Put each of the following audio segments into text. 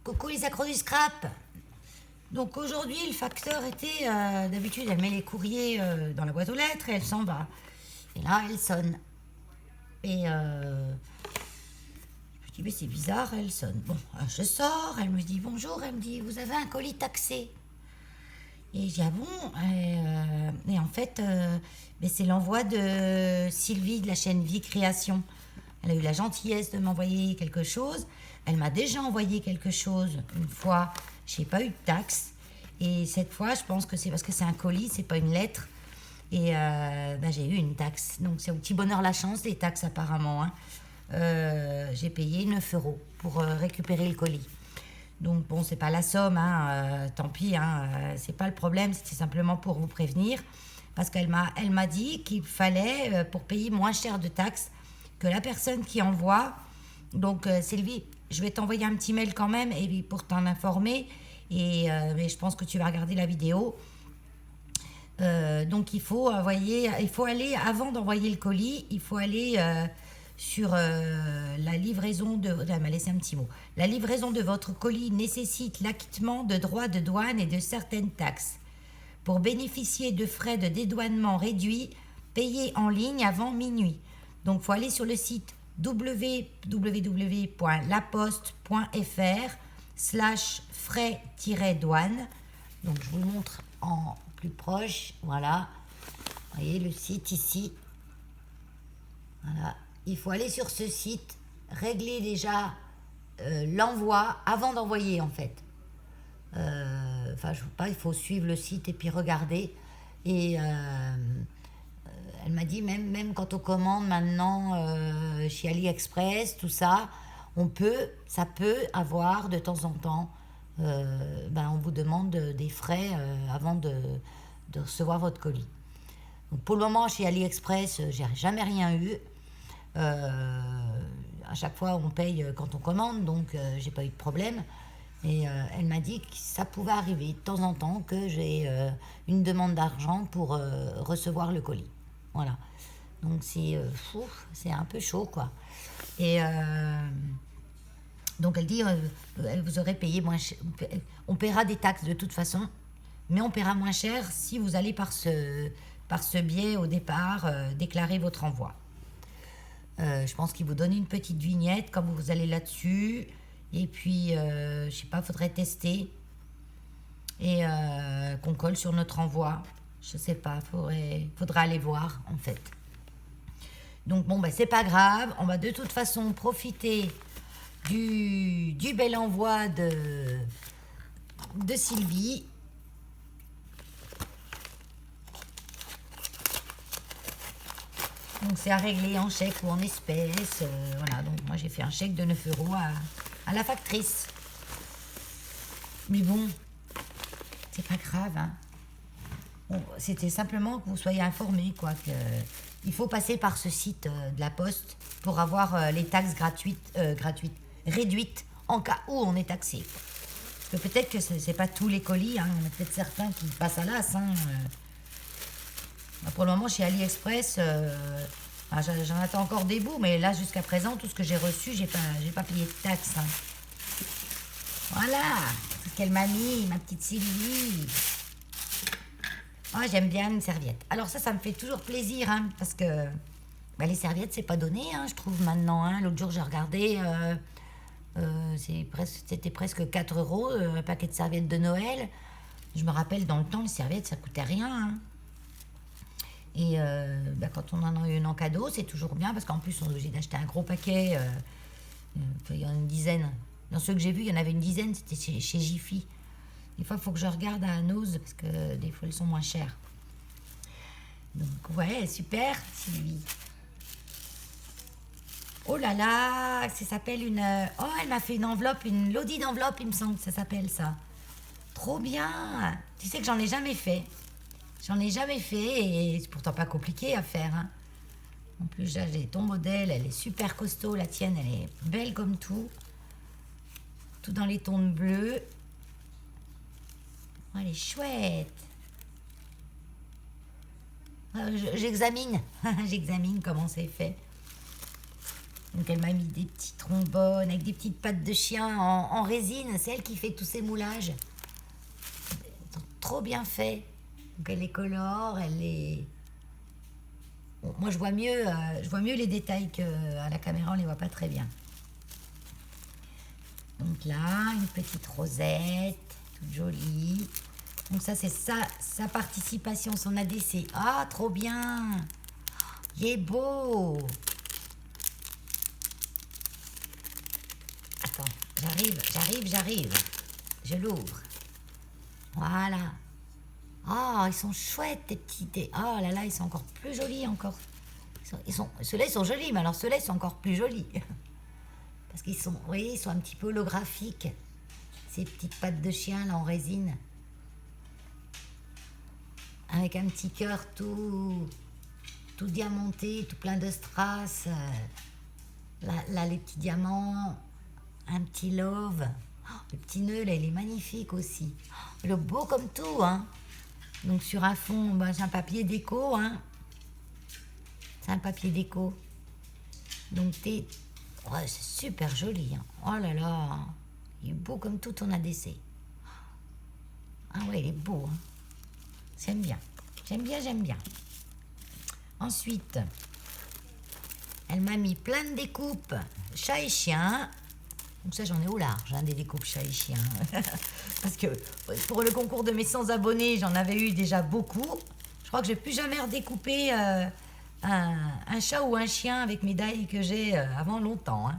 Coucou les accros du scrap. Donc aujourd'hui, le facteur était, d'habitude, elle met les courriers dans la boîte aux lettres et elle s'en va. Et là, elle sonne. Et je me dis, mais c'est bizarre, elle sonne. Bon, je sors, elle me dit bonjour, elle me dit, vous avez un colis taxé. Et je dis, ah bon et en fait, mais c'est l'envoi de Sylvie de la chaîne Vie Création. Elle a eu la gentillesse de m'envoyer quelque chose. Elle m'a déjà envoyé quelque chose une fois. Je n'ai pas eu de taxe. Et cette fois, je pense que c'est parce que c'est un colis, c'est pas une lettre. Et j'ai eu une taxe. Donc c'est au petit bonheur la chance, les taxes apparemment. Hein. J'ai payé 9 euros pour récupérer le colis. Donc bon, c'est pas la somme, hein, tant pis, hein, c'est pas le problème, c'était simplement pour vous prévenir. Parce qu'elle m'a dit qu'il fallait, pour payer moins cher de taxes, que la personne qui envoie. Donc Sylvie, je vais t'envoyer un petit mail quand même et pour t'en informer. Et mais je pense que tu vas regarder la vidéo. Donc il faut aller avant d'envoyer le colis, il faut aller sur la livraison de. Elle m'a laissé un petit mot. La livraison de votre colis nécessite l'acquittement de droits de douane et de certaines taxes. Pour bénéficier de frais de dédouanement réduits, payez en ligne avant minuit. Donc il faut aller sur le site www.laposte.fr/frais-douane. Donc je vous le montre en plus proche. Voilà. Vous voyez le site ici. Voilà. Il faut aller sur ce site, régler déjà l'envoi avant d'envoyer en fait. Enfin, je ne sais pas, il faut suivre le site et puis regarder. Et elle m'a dit, même quand on commande maintenant chez AliExpress, tout ça, ça peut avoir de temps en temps, on vous demande des frais avant de recevoir votre colis. Donc pour le moment, chez AliExpress, j'ai jamais rien eu. À chaque fois, on paye quand on commande, donc j'ai pas eu de problème. Et elle m'a dit que ça pouvait arriver de temps en temps que j'ai une demande d'argent pour recevoir le colis. Voilà. Donc c'est un peu chaud, quoi. Et donc elle dit, elle vous aurait payé moins cher. On paiera des taxes de toute façon, mais on paiera moins cher si vous allez par ce biais au départ déclarer votre envoi. Je pense qu'il vous donne une petite vignette quand vous allez là-dessus. Et puis, je sais pas, faudrait tester. Et qu'on colle sur notre envoi. Je sais pas, faudra aller voir, en fait. Donc, bon, c'est pas grave. On va de toute façon profiter du bel envoi de Sylvie. Donc c'est à régler en chèque ou en espèces. Voilà, donc moi j'ai fait un chèque de 9 euros à la factrice. Mais bon, c'est pas grave. Hein. Bon, c'était simplement que vous soyez informés, quoi. Il faut passer par ce site de la Poste pour avoir les taxes réduites en cas où on est taxé. Parce que peut-être que c'est pas tous les colis, hein. Il y en a peut-être certains qui passent à l'as. Hein. Pour le moment, chez AliExpress, j'en attends encore des bouts, mais là, jusqu'à présent, tout ce que j'ai reçu, j'ai pas payé de taxes. Hein. Voilà, c'est ce qu'elle m'a mis, ma petite Sylvie. Oh, j'aime bien une serviette. Alors ça me fait toujours plaisir, hein, parce que les serviettes, c'est pas donné, hein, je trouve, maintenant. Hein. L'autre jour, j'ai regardé, c'était presque 4 euros, un paquet de serviettes de Noël. Je me rappelle, dans le temps, les serviettes, ça coûtait rien, hein. Et quand on en a une en cadeau, c'est toujours bien, parce qu'en plus, on est obligé d'acheter un gros paquet. Il y en a une dizaine. Dans ceux que j'ai vus, il y en avait une dizaine, c'était chez Jiffy. Des fois, il faut que je regarde à Nose, parce que des fois, elles sont moins chères. Donc, ouais, super, Sylvie. Oh là là, ça s'appelle une... Oh, elle m'a fait une enveloppe, une Lodi d'enveloppe, il me semble que ça s'appelle ça. Trop bien. Tu sais que j'en ai jamais fait. J'en ai jamais fait et c'est pourtant pas compliqué à faire. Hein. En plus, là, j'ai ton modèle, elle est super costaud. La tienne, elle est belle comme tout. Tout dans les tons de bleu. Oh, elle est chouette. J'examine. J'examine comment c'est fait. Donc elle m'a mis des petits trombones avec des petites pattes de chien en résine. C'est elle qui fait tous ces moulages. Ils sont trop bien faits. Donc elle les colore, elle les... Bon, moi je vois mieux les détails qu'à la caméra, on les voit pas très bien. Donc là, une petite rosette, toute jolie. Donc ça, c'est sa participation, son ADC. Ah, trop bien! Il est beau! Attends, j'arrive. Je l'ouvre. Voilà. Oh, ils sont chouettes, tes petits... Oh là là, ils sont encore plus jolis encore. Ceux-là, ils sont jolis, mais alors ceux-là, ils sont encore plus jolis. Parce qu'ils sont, vous voyez, ils sont un petit peu holographiques. Ces petites pattes de chien, là, en résine. Avec un petit cœur tout diamanté, tout plein de strass. Là, les petits diamants. Un petit love. Oh, le petit nœud, là, il est magnifique aussi. Oh, il est beau comme tout, hein. Donc, sur un fond, bah, c'est un papier déco, hein. C'est un papier déco. Donc, ouais, c'est super joli, hein. Oh là là. Il est beau comme tout ton ADC. Ah ouais, il est beau, hein. J'aime bien. J'aime bien. Ensuite, elle m'a mis plein de découpes chat et chien. Donc ça, j'en ai au large, hein, des découpes chat et chien. Parce que pour le concours de mes 100 abonnés, j'en avais eu déjà beaucoup. Je crois que je n'ai plus jamais redécoupé un chat ou un chien avec mes die que j'ai avant longtemps. Hein.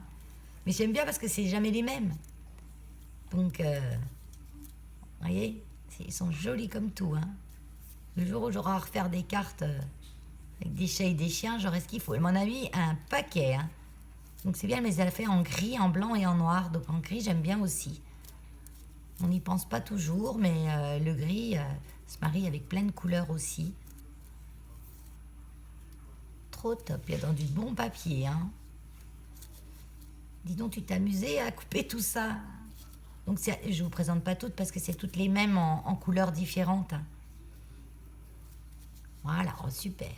Mais j'aime bien parce que c'est jamais les mêmes. Donc, vous voyez, ils sont jolis comme tout. Hein. Le jour où j'aurai à refaire des cartes avec des chats et des chiens, j'aurai ce qu'il faut. Elle m'en a mis un paquet. Hein. Donc c'est bien, mais elle a fait en gris, en blanc et en noir. Donc en gris, j'aime bien aussi. On n'y pense pas toujours, mais le gris se marie avec plein de couleurs aussi. Trop top. Il y a dans du bon papier. Hein. Dis donc, tu t'es amusé à couper tout ça. Donc je ne vous présente pas toutes parce que c'est toutes les mêmes en couleurs différentes. Hein. Voilà, oh, super.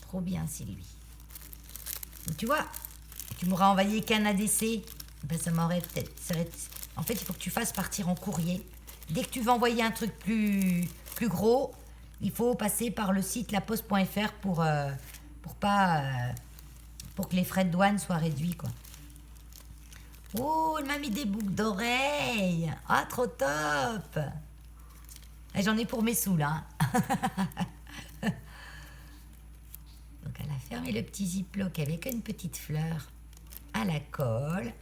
Trop bien, Sylvie. Donc, tu vois, tu m'auras envoyé qu'un ADC. Ben, ça m'aurait peut-être... En fait, il faut que tu fasses partir en courrier. Dès que tu veux envoyer un truc plus gros, il faut passer par le site laposte.fr pour que les frais de douane soient réduits, quoi. Oh, elle m'a mis des boucles d'oreilles. Ah, trop top. Et j'en ai pour mes sous, là. Donc, elle a fermé le petit ziploc avec une petite fleur à la colle.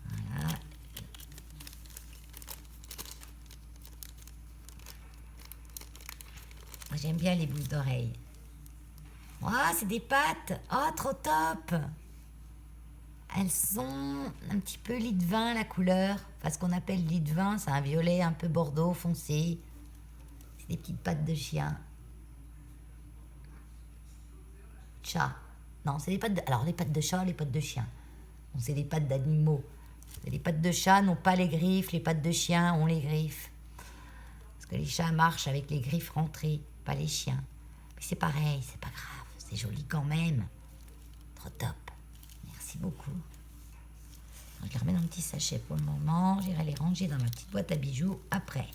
Voilà. J'aime bien les boucles d'oreilles. Oh, c'est des pâtes. Oh, trop top. Elles sont un petit peu lit de vin, la couleur. Enfin, ce qu'on appelle lit de vin, c'est un violet un peu bordeaux foncé. C'est des petites pattes de chien. Chat. Non, c'est des pattes de... Alors, les pattes de chat, les pattes de chien. Bon, c'est des pattes d'animaux. Les pattes de chat n'ont pas les griffes, les pattes de chien ont les griffes. Parce que les chats marchent avec les griffes rentrées, pas les chiens. Mais c'est pareil, c'est pas grave, c'est joli quand même. Trop top. Merci beaucoup. Je les remets dans le petit sachet pour le moment. J'irai les ranger dans ma petite boîte à bijoux après.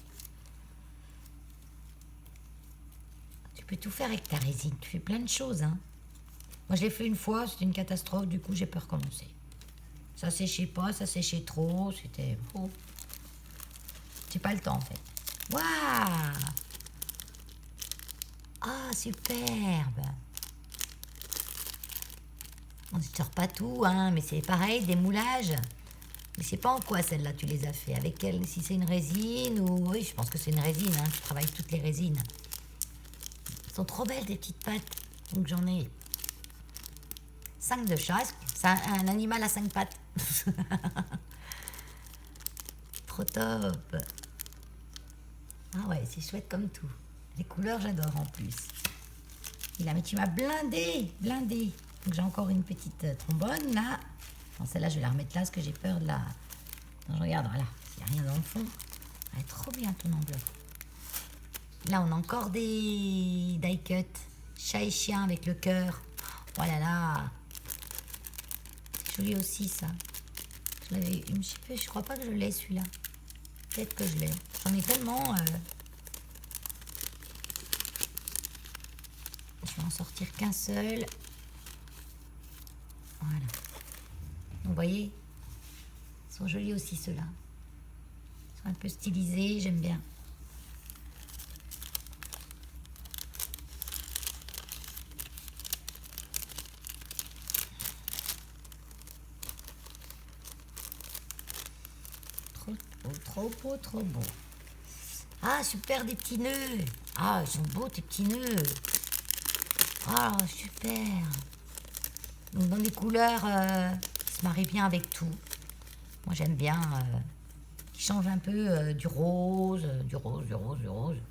Tu peux tout faire avec ta résine. Tu fais plein de choses, hein. Moi, je l'ai fait une fois, c'était une catastrophe. Du coup, j'ai pas recommencer. Ça séchait pas, ça séchait trop. C'était... Oh. J'ai pas le temps, en fait. Waouh! Ah, superbe! On ne sort pas tout, hein, mais c'est pareil, des moulages. Mais c'est pas en quoi celle-là tu les as fait. Avec quelle, si c'est une résine ou... Oui, je pense que c'est une résine, hein. Tu travailles toutes les résines. Elles sont trop belles, des petites pattes. Donc j'en ai 5 de chat. C'est un animal à 5 pattes. Trop top. Ah ouais, c'est chouette comme tout. Les couleurs, j'adore en plus. Et là, mais tu m'as blindé. Donc j'ai encore une petite trombone là. Bon, celle-là, je vais la remettre là parce que j'ai peur de la... Non, je regarde, voilà. Il n'y a rien dans le fond. Elle est trop bien ton enveloppe. Là, on a encore des die cut. Chat et chien avec le cœur. Voilà là. C'est joli aussi ça. Je l'avais, je crois pas que je l'ai celui-là. Peut-être que je l'ai. J'en ai tellement. Je vais en sortir qu'un seul. Voilà. Vous voyez, ils sont jolis aussi ceux-là. Ils sont un peu stylisés, j'aime bien. Trop beau, trop beau, trop beau. Ah, super, des petits nœuds. Ah, ils sont beaux, tes petits nœuds. Ah, super. Donc, dans des couleurs qui se marient bien avec tout. Moi, j'aime bien qui change un peu du rose, du rose, du rose, du rose.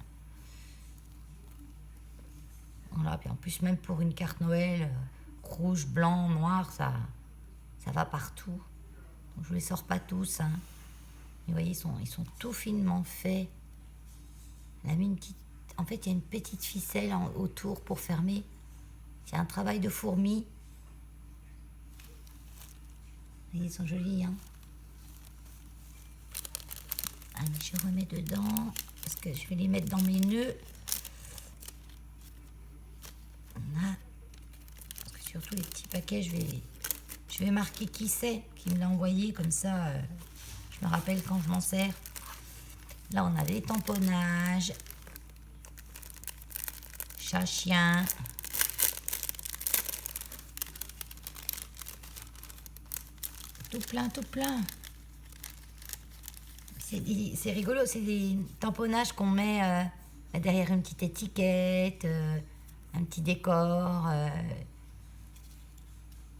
Voilà, puis en plus, même pour une carte Noël, rouge, blanc, noir, ça va partout. Donc, je vous les sors pas tous, hein. Mais vous voyez, ils sont tout finement faits. Elle a mis une petite... En fait, il y a une petite ficelle autour pour fermer. C'est un travail de fourmi. Et ils sont jolis, hein. Allez, je remets dedans parce que je vais les mettre dans mes nœuds. Là. Parce que surtout les petits paquets, je vais marquer qui c'est qui me l'a envoyé, comme ça je me rappelle quand je m'en sers. Là, on a les tamponnages, chat, chien. Tout plein, tout plein. C'est rigolo, c'est des tamponnages qu'on met derrière une petite étiquette, un petit décor.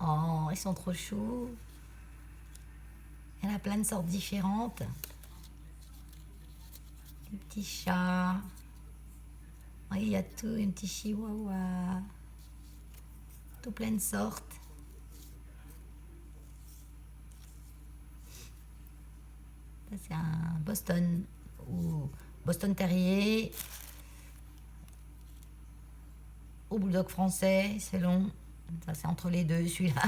Oh, ils sont trop choux. Il y en a plein de sortes différentes. Des petits chats. Oui, il y a tout, un petit chihuahua. Tout plein de sortes. Ça, c'est un Boston ou Boston Terrier ou Bulldog français, selon. Ça, c'est entre les deux, celui-là.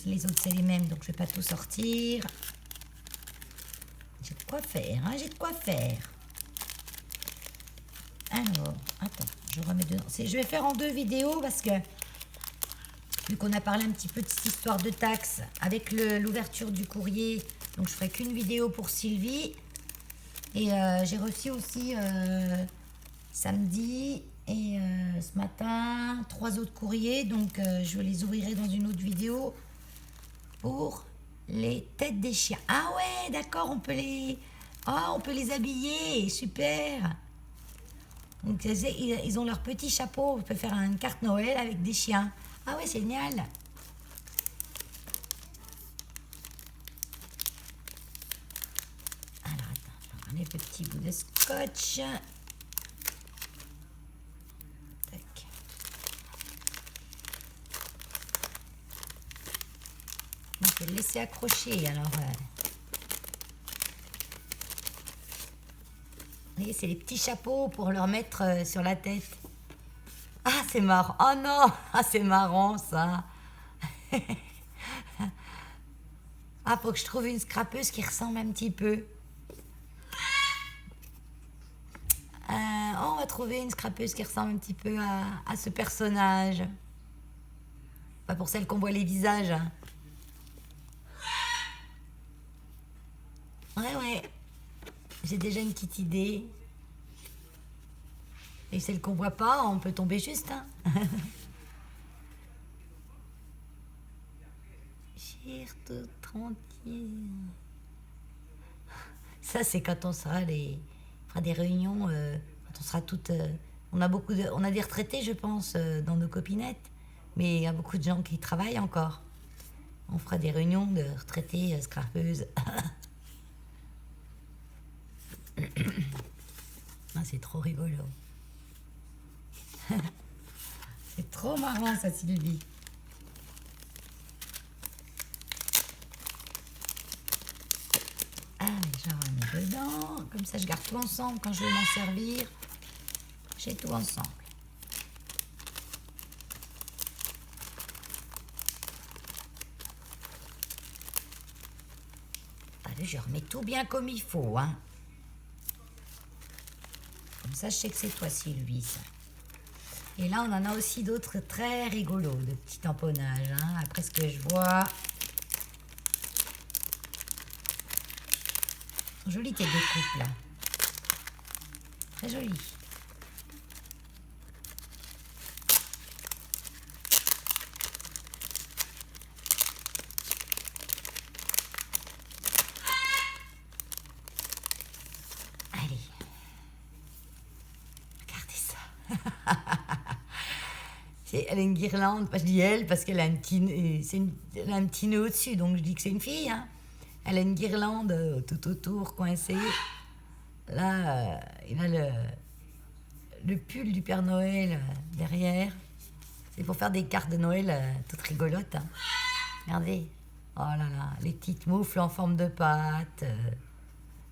Les autres, c'est les mêmes, donc je vais pas tout sortir. J'ai de quoi faire, hein, j'ai de quoi faire. Alors, attends, je remets dedans. Je vais faire en 2 vidéos parce que vu qu'on a parlé un petit peu de cette histoire de taxes avec l'ouverture du courrier, donc je ferai qu'une vidéo pour Sylvie. Et j'ai reçu aussi samedi et ce matin 3 autres courriers, donc je les ouvrirai dans une autre vidéo pour les têtes des chiens. Ah ouais, d'accord, on peut les habiller, super. Donc ils ont leur petit chapeau, on peut faire une carte Noël avec des chiens. Ah ouais, c'est génial. Alors attends, je vais enlever le petit bout de scotch. Tac. Je vais le laisser accrocher alors. Vous voyez, c'est les petits chapeaux pour leur mettre sur la tête. Ah, c'est marrant. Oh non, ah, c'est marrant ça. Ah, faut que je trouve une scrapeuse qui ressemble un petit peu. On va trouver une scrapeuse qui ressemble un petit peu à ce personnage. Pas pour celle qu'on voit les visages. Hein. Ouais. J'ai déjà une petite idée. Et celle qu'on voit pas, on peut tomber juste. Hein. Chère toute tranquille. Ça, c'est quand on fera des réunions, quand on sera toutes... on a des retraités, je pense, dans nos copinettes. Mais il y a beaucoup de gens qui travaillent encore. On fera des réunions de retraités scrapeuses. Ah, c'est trop rigolo. C'est trop marrant ça, Sylvie. Allez, je remets dedans. Comme ça, je garde tout ensemble quand je vais m'en servir. J'ai tout ensemble. Allez, je remets tout bien comme il faut, hein. Comme ça, je sais que c'est toi, Sylvie, ça. Et là, on en a aussi d'autres très rigolos, de petits tamponnages, hein, après ce que je vois. Jolie tes découpes, là. Très jolie. Allez. Regardez ça. Elle a une guirlande, je dis elle parce qu'elle a un petit, elle a un petit nœud au-dessus, donc je dis que c'est une fille. Hein. Elle a une guirlande tout autour, coincée. Là, il a le pull du Père Noël derrière. C'est pour faire des cartes de Noël toutes rigolotes. Hein. Regardez. Oh là là, les petites moufles en forme de pâte.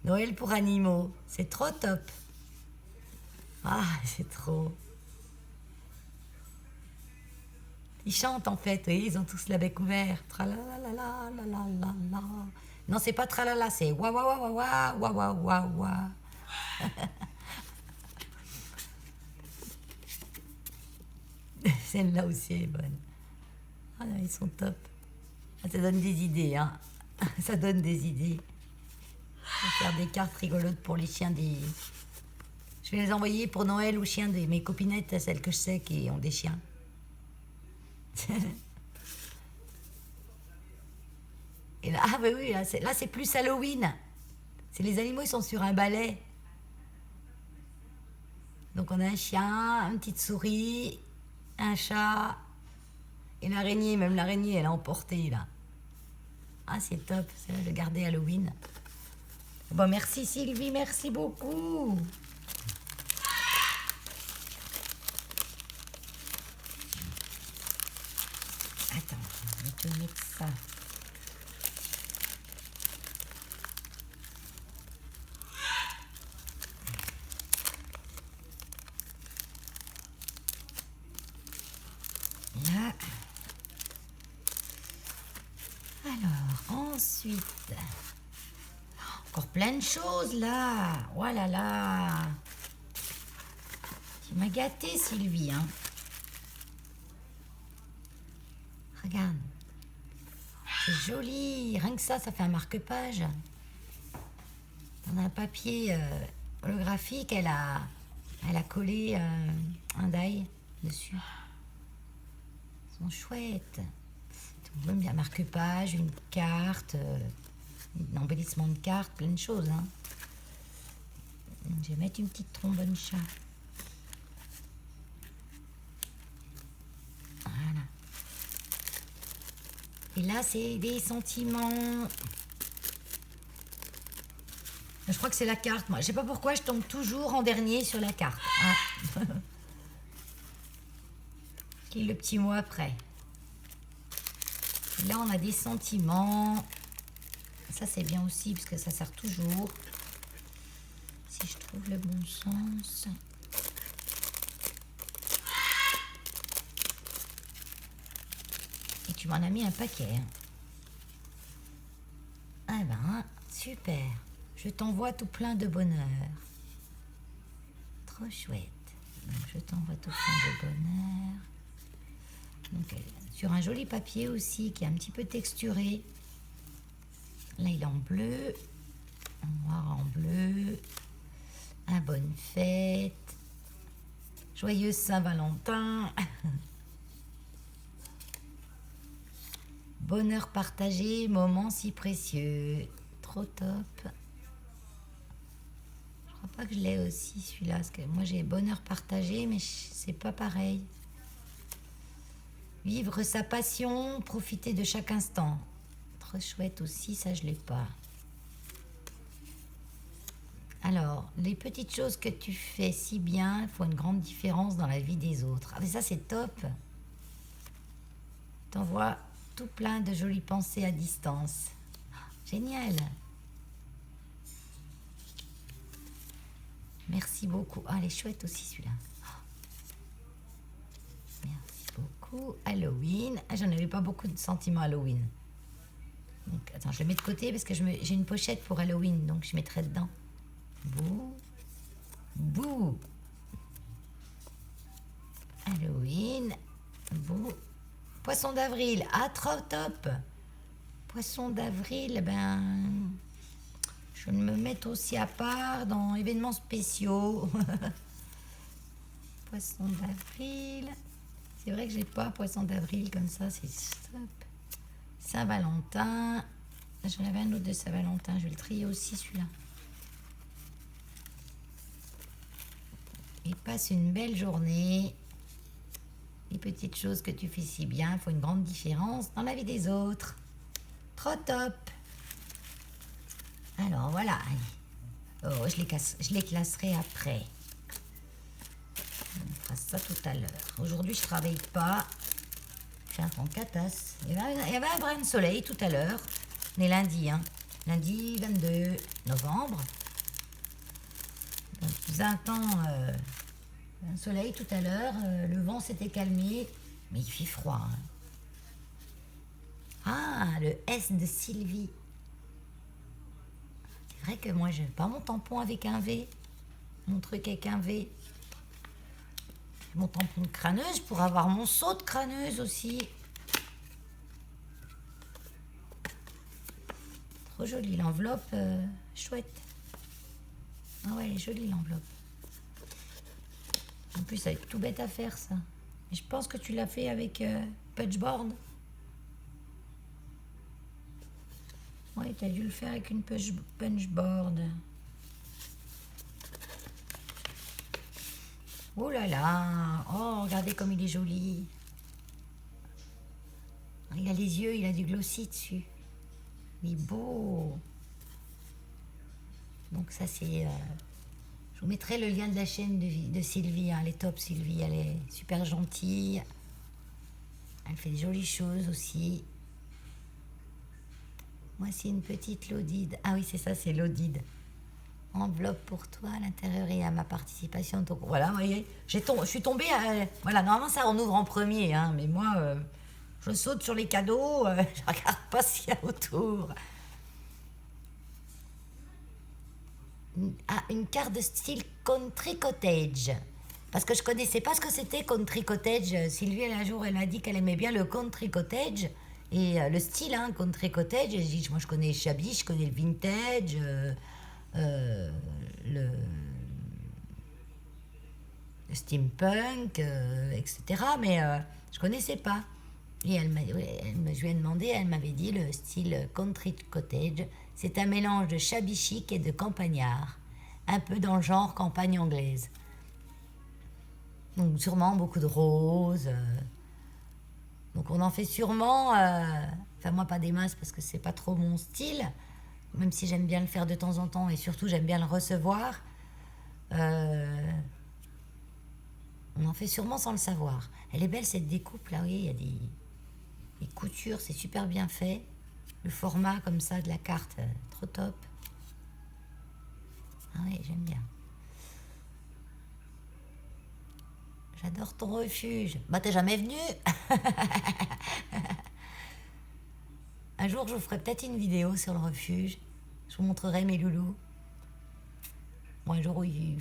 Noël pour animaux. C'est trop top. Ah, c'est trop. Ils chantent en fait, oui, ils ont tous la bec ouvert. Tralala. Non, c'est pas tralala, c'est wa wa wa wa wa wa wa wa. Celle-là aussi est bonne. Ah non, ils sont top. Ça donne des idées, hein. Ça donne des idées. Je vais faire des cartes rigolotes pour les chiens des... Je vais les envoyer pour Noël aux chiens de mes copinettes, celles que je sais qui ont des chiens. Et là, ah oui, là c'est plus Halloween. C'est les animaux, ils sont sur un balai. Donc on a un chien, une petite souris, un chat et l'araignée. Même l'araignée, elle a emporté là. Ah, c'est top, c'est là de garder Halloween. Bon, merci Sylvie, merci beaucoup. Attends, je vais te mettre ça. Là. Alors, ensuite, encore plein de choses là. Oh là là. Tu m'as gâté, Sylvie, hein. Regarde. C'est joli. Rien que ça fait un marque-page. Dans un papier holographique, elle a collé un die dessus. Ils sont chouettes. Même bien marque-page, une carte, un embellissement de carte, plein de choses. Hein. Je vais mettre une petite trombone chat. Voilà. Et là, c'est des sentiments. Je crois que c'est la carte, moi. Je sais pas pourquoi je tombe toujours en dernier sur la carte. Ah. Qui est le petit mot après. Et là, on a des sentiments. Ça, c'est bien aussi, parce que ça sert toujours. Si je trouve le bon sens. Et tu m'en as mis un paquet. Hein. Ah ben, super. Je t'envoie tout plein de bonheur. Trop chouette. Donc, je t'envoie tout plein de bonheur. Donc, sur un joli papier aussi, qui est un petit peu texturé. Là, il est en bleu. En noir, en bleu. Un bonne fête. Joyeuse Saint-Valentin. Bonheur partagé, moment si précieux. Trop top. Je crois pas que je l'ai aussi celui-là. Parce que moi j'ai bonheur partagé, mais c'est pas pareil. Vivre sa passion, profiter de chaque instant. Trop chouette aussi, ça je l'ai pas. Alors, les petites choses que tu fais si bien font une grande différence dans la vie des autres. Ah mais ça c'est top. T'envoies tout plein de jolies pensées à distance. Génial. Merci beaucoup. Ah, elle est chouette aussi celui-là. beaucoup Halloween. Ah, j'en avais pas beaucoup de sentiments Halloween. Donc, attends, je le mets de côté parce que j'ai une pochette pour Halloween, donc je mettrai dedans. Bouh. Bouh. Halloween. Bouh. Poisson d'avril. Ah, trop top. Poisson d'avril, ben... Je vais me mettre aussi à part dans événements spéciaux. Poisson d'avril. C'est vrai que j'ai pas poisson d'avril comme ça, c'est stop. Saint-Valentin. J'en avais un autre de Saint-Valentin, je vais le trier aussi celui-là. Et passe une belle journée. Les petites choses que tu fais si bien font une grande différence dans la vie des autres. Trop top. Alors voilà. Oh, je les classerai après. On fera ça tout à l'heure. Aujourd'hui, je travaille pas. Je suis un peu en catasse. Il y avait un brin de soleil tout à l'heure. On est lundi, hein. Lundi 22 novembre. Donc, il faisait un temps, un soleil tout à l'heure. Le vent s'était calmé. Mais il fait froid. Hein. Ah, le S de Sylvie. C'est vrai que moi, je n'ai pas mon tampon avec un V. Mon truc avec un V. Mon tampon de crâneuse pour avoir mon seau de crâneuse aussi. Trop jolie l'enveloppe, chouette. Ah ouais, elle est jolie l'enveloppe. En plus, ça va être tout bête à faire ça. Et je pense que tu l'as fait avec punchboard. Ouais, tu as dû le faire avec une punchboard. Oh là là. Oh, regardez comme il est joli. Il a les yeux, il a du glossy dessus. Il est beau. Donc ça c'est... je vous mettrai le lien de la chaîne de Sylvie. Hein. Elle est top Sylvie, elle est super gentille. Elle fait des jolies choses aussi. Voici une petite Lodide. Ah oui, c'est ça, c'est Lodide. Enveloppe pour toi à l'intérieur et à ma participation. Donc voilà, vous voyez, je suis tombée à... Voilà, normalement ça on ouvre en premier, hein, mais moi, je saute sur les cadeaux, je regarde pas ce qu'il y a autour. Ah, une carte de style country cottage. Parce que je connaissais pas ce que c'était country cottage. Sylvie, un jour, elle a dit qu'elle aimait bien le country cottage. Et le style, hein, country cottage. Et je dis, moi je connais shabby, je connais le vintage, le steampunk, etc. Mais je connaissais pas. Et je lui ai demandé, elle m'avait dit le style country cottage, c'est un mélange de shabby chic et de campagnard, un peu dans le genre campagne anglaise. Donc sûrement beaucoup de roses. Donc on en fait sûrement, enfin moi pas des masses parce que c'est pas trop mon style, même si j'aime bien le faire de temps en temps et surtout j'aime bien le recevoir. On en fait sûrement sans le savoir. Elle est belle cette découpe là, oui, il y a des coutures, c'est super bien fait. Le format comme ça de la carte, trop top. Ah oui, j'aime bien. J'adore ton refuge. Bah t'es jamais venu. Un jour je vous ferai peut-être une vidéo sur le refuge. Je vous montrerai mes loulous. Bon, un jour où il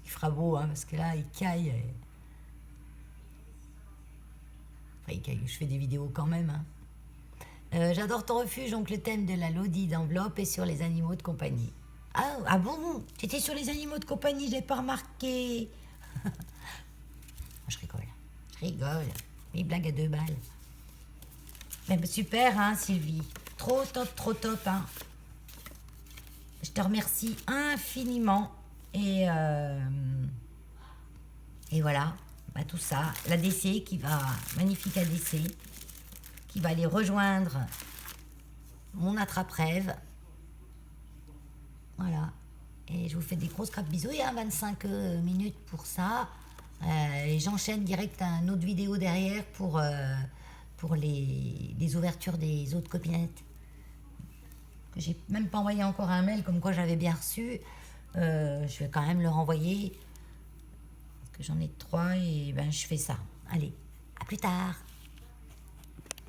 fera beau, hein, parce que là il caille. Enfin, il caille, je fais des vidéos quand même. Hein. J'adore ton refuge, donc le thème de la Lodi d'enveloppe est sur les animaux de compagnie. Ah bon? Tu étais sur les animaux de compagnie, je l'ai pas remarqué. Je rigole. Les blagues à 2 balles. Mais super, hein, Sylvie. Trop top, hein. Je te remercie infiniment. Et voilà, bah, tout ça. L'ADC qui va, magnifique ADC, qui va aller rejoindre mon attrape-rêve. Voilà. Et je vous fais des grosses crapes bisous. Il y a 25 minutes pour ça. Et j'enchaîne direct à une autre vidéo derrière pour les ouvertures des autres copinettes. Que j'ai même pas envoyé encore un mail comme quoi j'avais bien reçu. Je vais quand même leur envoyer. Parce que j'en ai 3 et ben je fais ça. Allez, à plus tard.